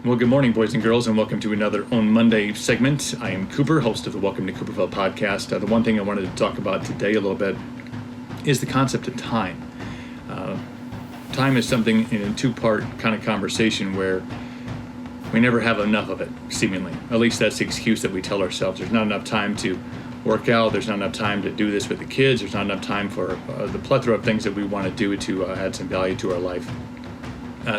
Well, good morning, boys and girls, and welcome to another On Monday segment. I am Cooper, host of the Welcome to Cooperville podcast. The one thing I wanted to talk about today a little bit is the concept of time. Time is something in a two-part kind of conversation where we never have enough of it, seemingly. At least that's the excuse that we tell ourselves. There's not enough time to work out. There's not enough time to do this with the kids. There's not enough time for the plethora of things that we want to do to add some value to our life.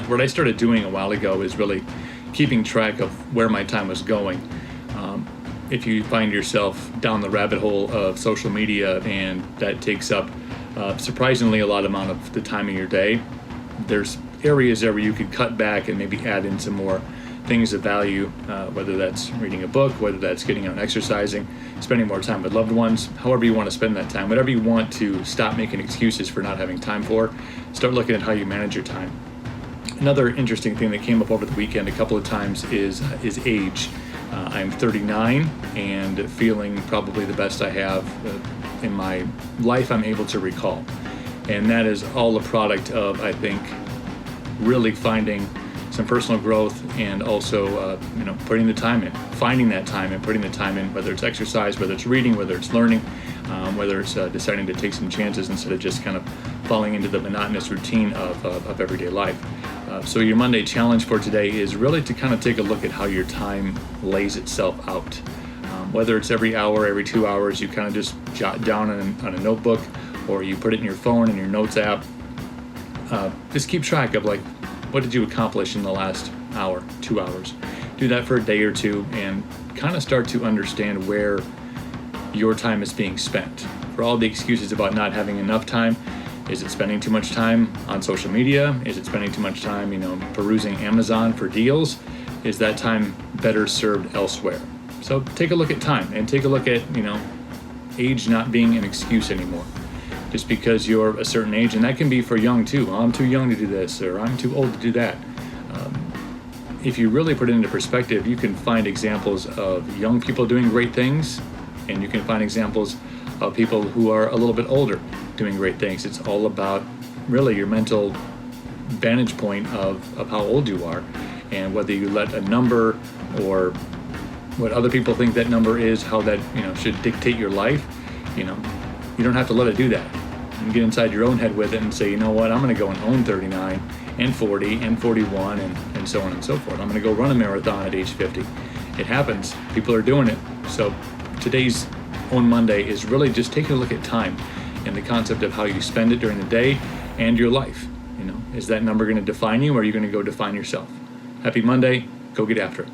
What I started doing a while ago is really keeping track of where my time was going. If you find yourself down the rabbit hole of social media and that takes up surprisingly a lot amount of the time of your day, there's areas there where you could cut back and maybe add in some more things of value, whether that's reading a book, whether that's getting out and exercising, spending more time with loved ones, however you want to spend that time, whatever you want to stop making excuses for not having time for, start looking at how you manage your time. Another interesting thing that came up over the weekend a couple of times is age. I'm 39 and feeling probably the best I have in my life I'm able to recall. And that is all a product of, I think, really finding some personal growth and also, putting the time in, finding that time and putting the time in, whether it's exercise, whether it's reading, whether it's learning, whether it's deciding to take some chances instead of just kind of falling into the monotonous routine of everyday life. So your Monday challenge for today is really to kind of take a look at how your time lays itself out. Whether it's every hour, every 2 hours, you kind of just jot down on a notebook or you put it in your phone in your notes app. Just keep track of what did you accomplish in the last hour, 2 hours. Do that for a day or two and kind of start to understand where your time is being spent. For all the excuses about not having enough time, is it spending too much time on social media? Is it spending too much time, perusing Amazon for deals? Is that time better served elsewhere? So take a look at time and take a look at, age not being an excuse anymore. Just because you're a certain age, and that can be for young too. I'm too young to do this, or I'm too old to do that. If you really put it into perspective, you can find examples of young people doing great things, and you can find examples of people who are a little bit older doing great things. It's all about really your mental vantage point of how old you are, and whether you let a number or what other people think that number is, how that should dictate your life. You don't have to let it do that. You can get inside your own head with it and say, you know what, I'm going to go and own 39 and 40 and 41 and so on and so forth. I'm going to go run a marathon at age 50. It happens. People are doing it. So today's On Monday is really just taking a look at time and the concept of how you spend it during the day and your life. Is that number going to define you, or are you going to go define yourself? Happy Monday. Go get after it.